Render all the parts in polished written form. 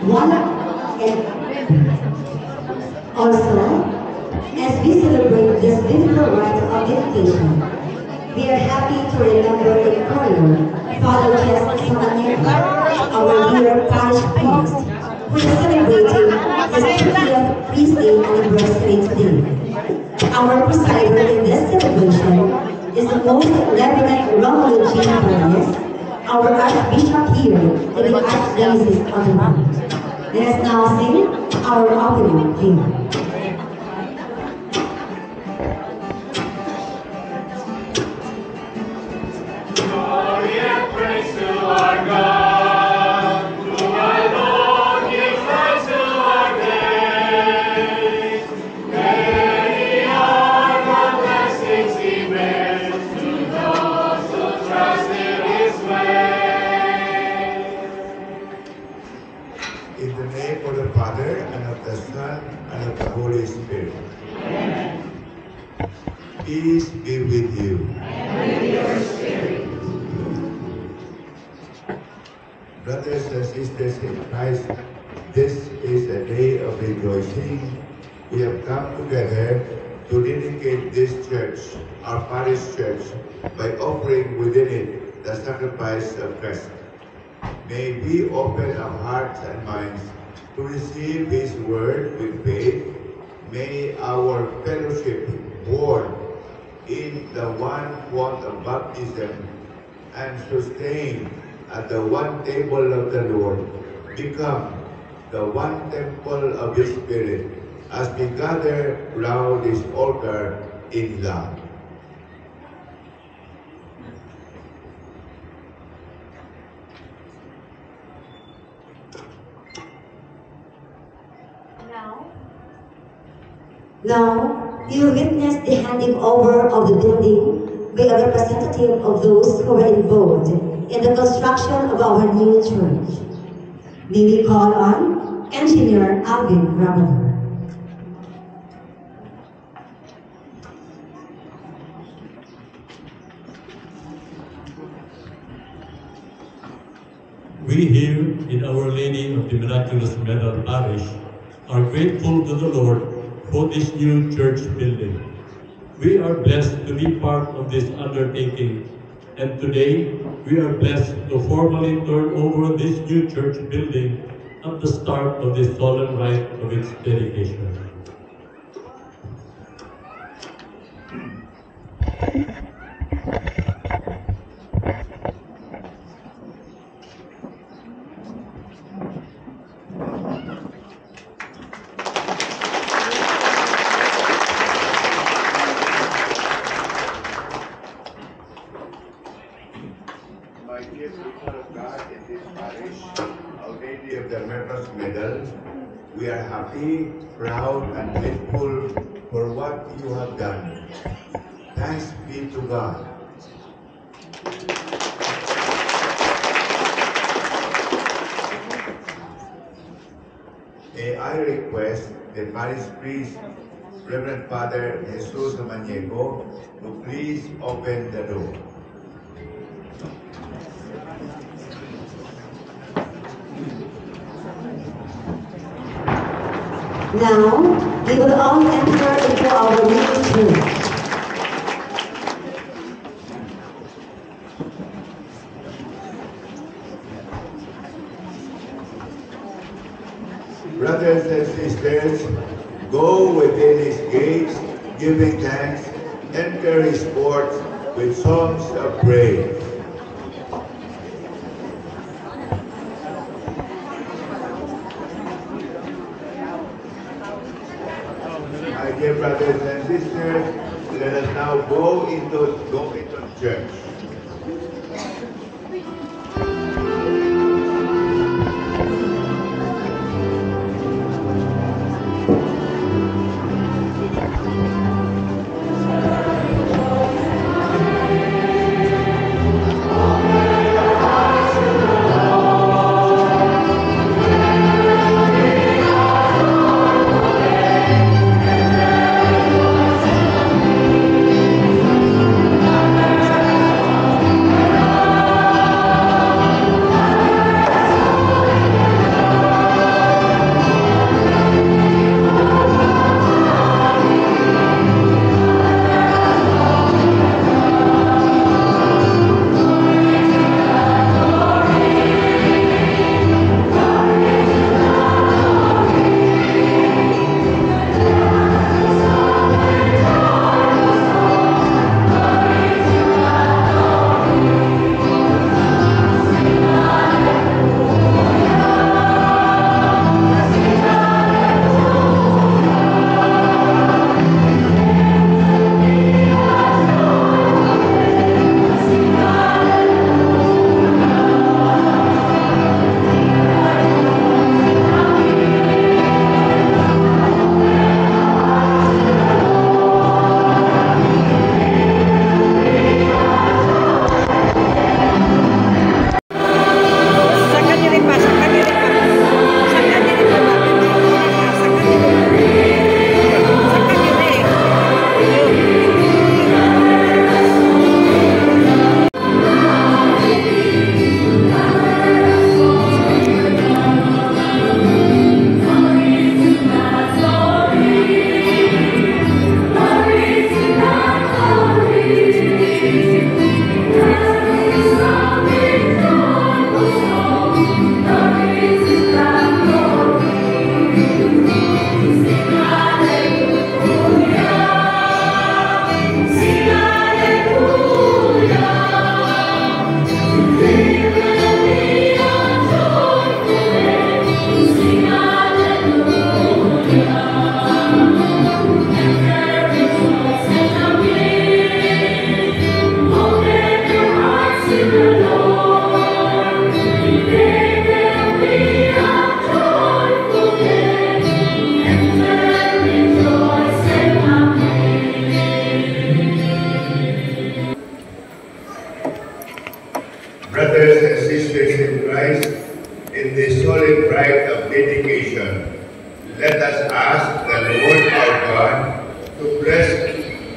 One and also, as we celebrate this beautiful rite of dedication, we are happy to remember in prayer Father Jess Samaniego, our dear parish priest, who is celebrating his 50th priest day anniversary today. Our presider in this celebration is the most Reverend Romulo G. Perez, our Archbishop here in the Archdiocese of Dubai. Let us now sing our opening hymn. Peace be with you. And with your spirit. Brothers and sisters in Christ, this is a day of rejoicing. We have come together to dedicate this church, our parish church, by offering within it the sacrifice of Christ. May we open our hearts and minds to receive His word with faith. May our fellowship born in the one font of baptism and sustained at the one table of the Lord become the one temple of His Spirit as we gather round His altar in love. Now, we will witness the handing over of the building by a representative of those who were involved in the construction of our new church. May we call on Engineer Alvin Rabano. We here in Our Lady of the Miraculous Medal Parish are grateful to the Lord for this new church building. We are blessed to be part of this undertaking, and today we are blessed to formally turn over this new church building at the start of this solemn rite of its dedication. We are happy, proud, and grateful for what you have done. Thanks be to God. May I request the parish priest, Reverend Father Jesus Samaniego, to please open the door. Now, we will all enter into our new church. Brothers and sisters, go within His gates, giving thanks, enter His courts with songs of praise. My dear brothers and sisters, let us now go into church. Brothers and sisters in Christ, in this solemn rite of dedication, let us ask the Lord our God to bless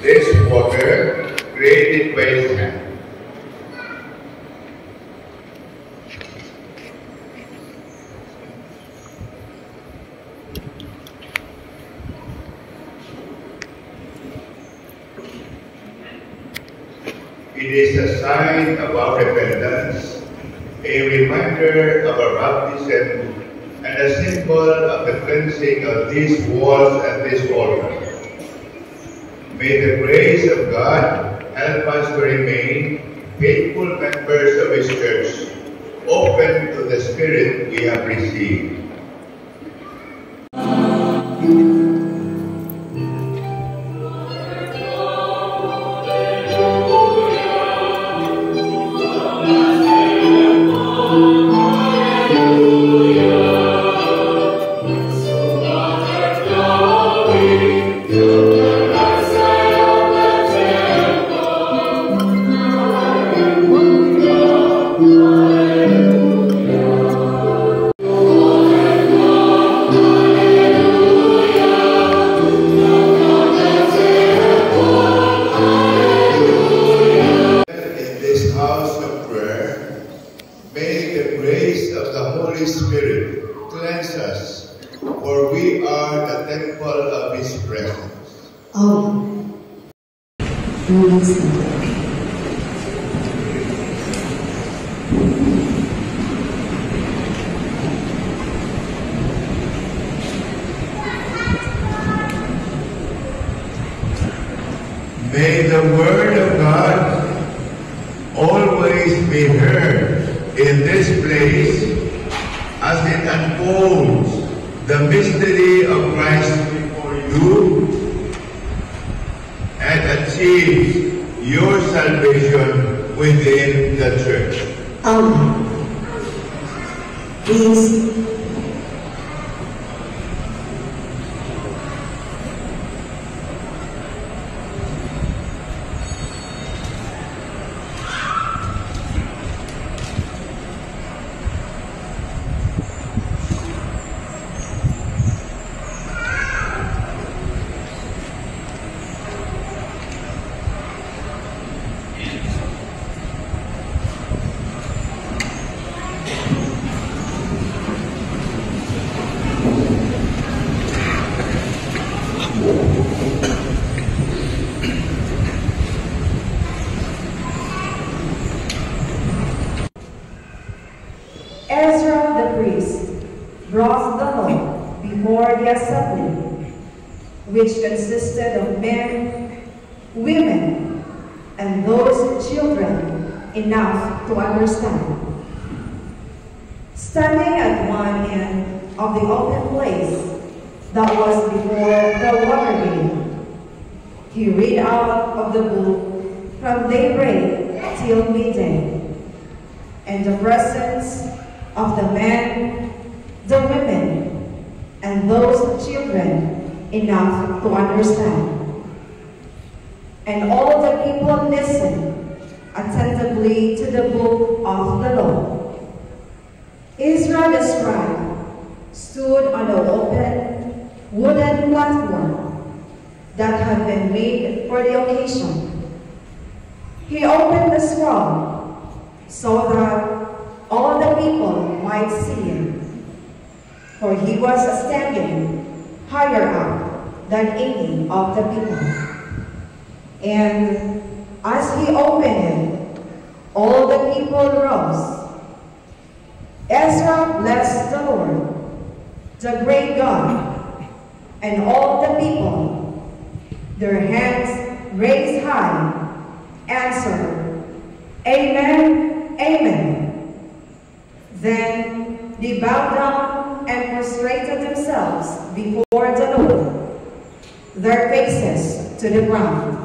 this water created by His hand. It is a sign of our repentance, a reminder of our baptism, and a symbol of the cleansing of these walls and this altar. May the grace of God help us to remain faithful members of His church, open to the Spirit we have received. May the word of God always be heard in this place as it unfolds the mystery of Christ before you and achieves your salvation within the church. Amen. Please. Ezra the priest brought the law before the assembly, which consisted of men, women, and those children enough to understand. Standing at one end of the open place that was before the water gate, he read out of the book from daybreak till midday, in the presence of the men, the women, and those children enough to understand. And all the people listened attentively to the book of the law. Ezra the scribe stood on the open wooden platform that had been made for the occasion. He opened the scroll so that all the people might see it, for he was standing higher up than any of the people. And as he opened it, all the people rose. Ezra blessed the Lord, the great God, and all the people, their hands raised high, answered, Amen, Amen. Then they bowed down and prostrated themselves before the Lord, their faces to the ground.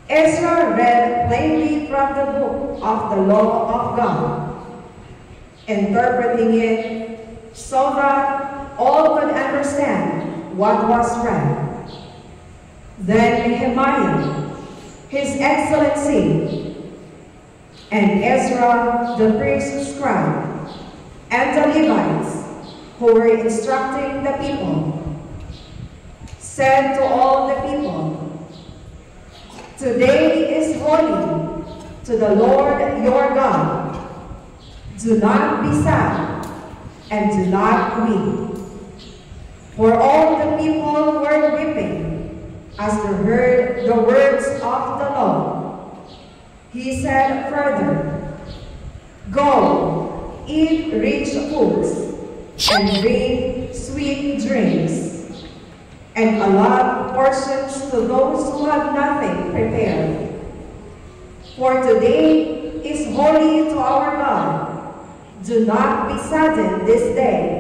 Ezra read plainly from the book of the law of God, interpreting it so that all could understand what was read. Then Nehemiah, his excellency, and Ezra the priest scribe, and the Levites who were instructing the people, said to all the people, "Today is holy to the Lord your God. Do not be sad and do not weep." For all the people were weeping as they heard the words of the law. He said further, "Go, eat rich foods and drink sweet drinks, and allot portions to those who have nothing prepared. For today is holy to our God. Do not be saddened this day."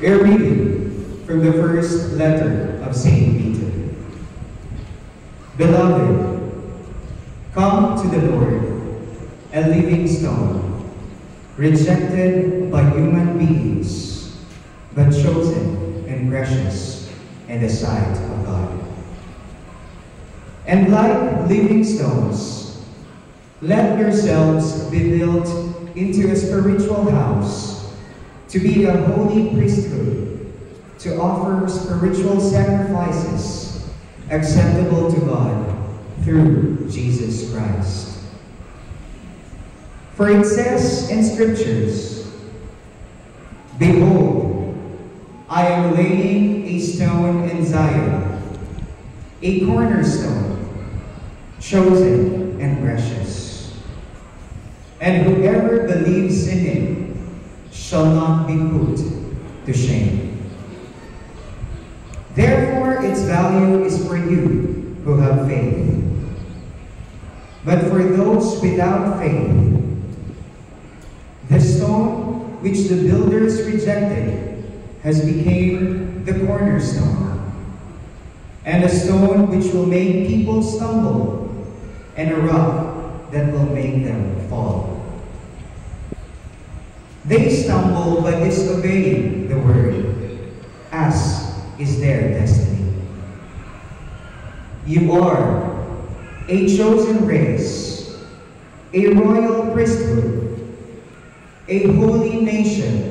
A reading from the first letter of St. Peter. Beloved, come to the Lord, a living stone, rejected by human beings, but chosen and precious in the sight of God. And like living stones, let yourselves be built into a spiritual house, to be a holy priesthood, to offer spiritual sacrifices acceptable to God through Jesus Christ. For it says in Scriptures, "Behold, I am laying a stone in Zion, a cornerstone, chosen and precious. And whoever believes in it shall not be put to shame." Therefore, its value is for you who have faith. But for those without faith, the stone which the builders rejected has become the cornerstone, and a stone which will make people stumble, and a rock that will make them fall. They stumble by disobeying the word, as is their destiny. You are a chosen race, a royal priesthood, a holy nation,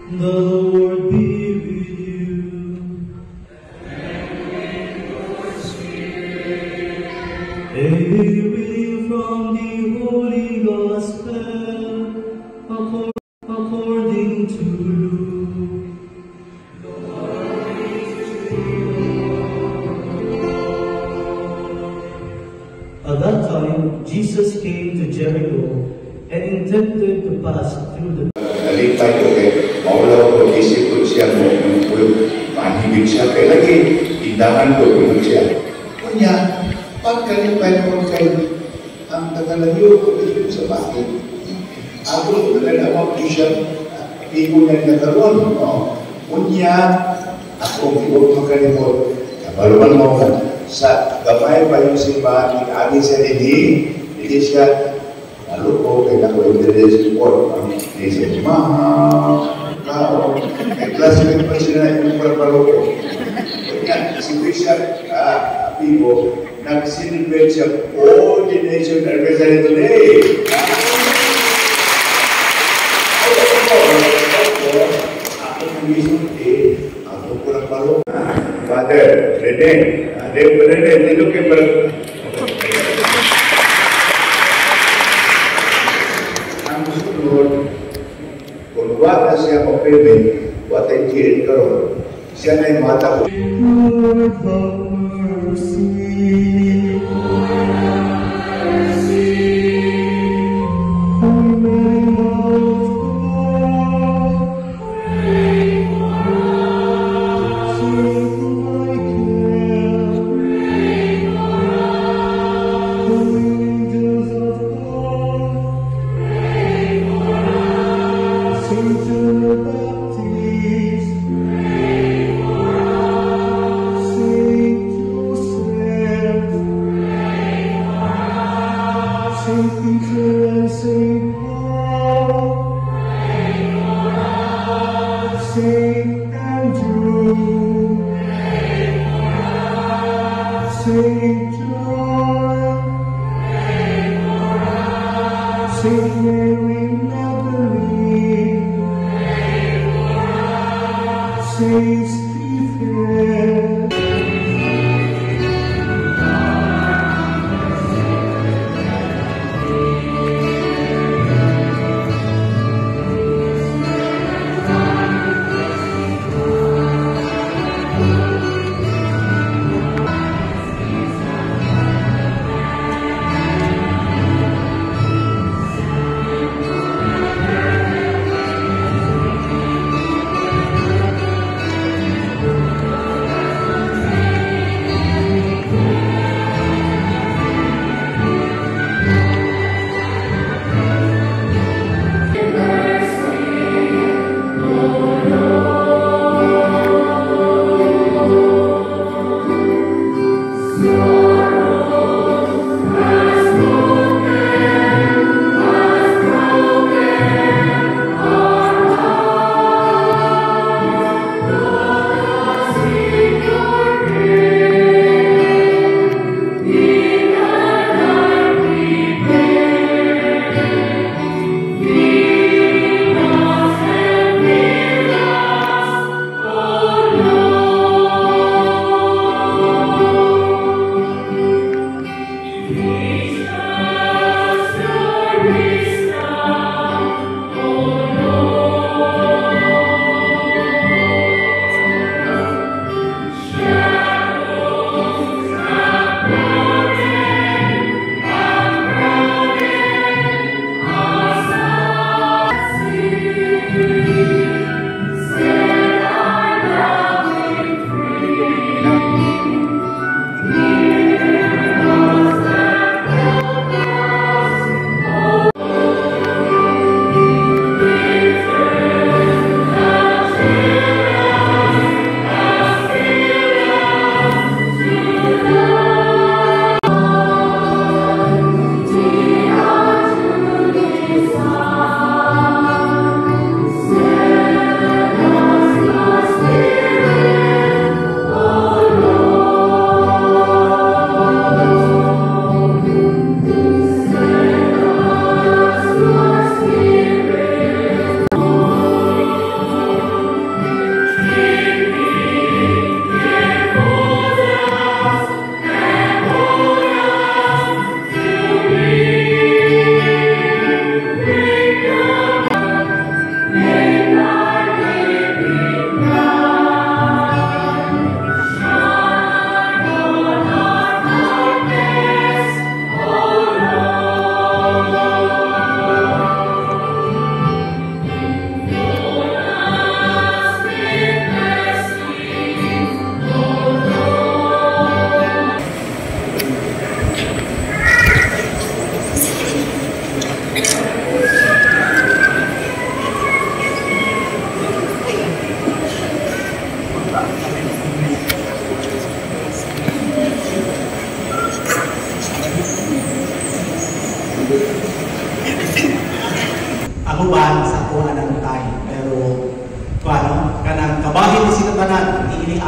The Lord be with you. A reading from the Holy Gospel according to Luke. At that time, Jesus came to Jericho and intended to pass through the Nalipay ko kay maulaw ko isip ko siya mo manhibig siya kay lagi tindahan ko pinag siya. Kunya, pagkalipay ko kay ang tagalayo ko dito sa bakit. Ako nalalaman ko siya pigo na nagkaroon. Kunya, ako pigo makalimot. Kabaluman mo ka sa gamay pa yung simbahan agi sa hindi siya lalu ko kay nako interest report ang isa kao classmate pa sila yung parpalo ko kanya si Bishop Pivo nag-celebrate siya ordination anniversary today. Ako nag-isunti ako kurang palo Father Rene dito kay kung wala siya mapili, wala yung kirin karoon. Siya na yung mata ko. Lord have mercy.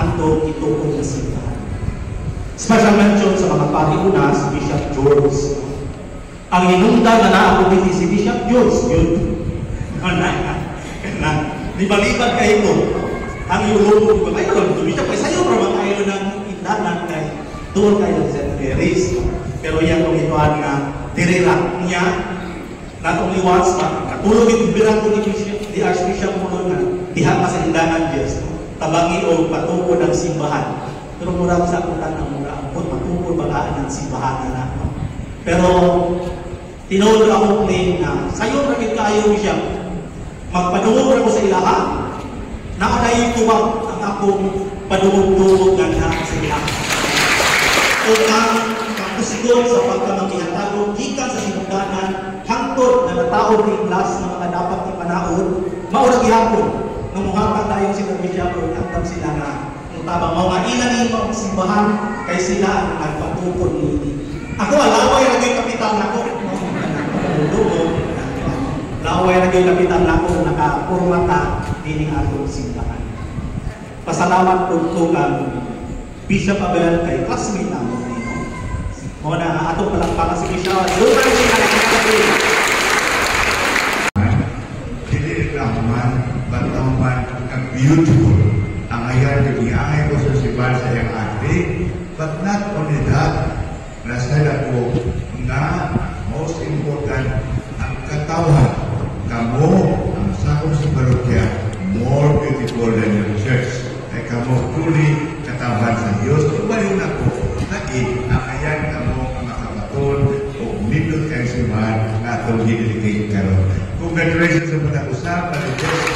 ato ituong na simbahan. Special mention sa mga pag-iuna si Bishop George. Ang inunda na naapumiti si Bishop George, yun. Libalibad kayo ko. Ang iulong ko, kayo lang, Bishop, ay sayo para kayo ng indanan kay doon kayo sa St. Mary's. Pero yan kung itoan na direlak niya, not only once, katulog yung birang ko ni Archbishop mo na diha pa sa indanan Diyos, tabangi o patungkol ng simbahan. Pero mura sa akutan ng mura angkot, patungkol bagaan ng simbahan na nato. Pero, tinuod ako claim na, sayo rin kayo Bishop, magpadungog ako sa ilaha, nakadayin ko ba ang akong padungog-dungog ng lahat sa ilaha. O ang kapusigon sa pagkamangihatagong gikan sa sinugdanan, hangtod na nataon ng class ng mga dapat ipanaod, maurag ihapon, nung muhatag tayo si Bishop o naktab sila na tabang mga ilan yung simbahan kay sila ang nagpatungkol ni. Ako, laway na yung kapitan ako. Laway na yung kapitan ako nakapurmata dining atong simbahan. Pasalamat po kang Bishop Abel kay classmate na mo nito. Mga na atong palakpakan si Bishop. Doon tayo siya nakakapagin. Hindi naman, bataman, ang beautiful. Ang ayan, nag-iangay ko sa simbahan sa iyang ate. But not only that, nasala ko na most important, ang katawan. Kamo, ang sakop sa parokya, more beautiful than your church. Ay kamo truly katawan sa Diyos. Tumalin ako, lagi, ang ayan kamo ang makabaton o umindot kayo simbahan na itong hiniligay karon. Congratulations sa mga usapan.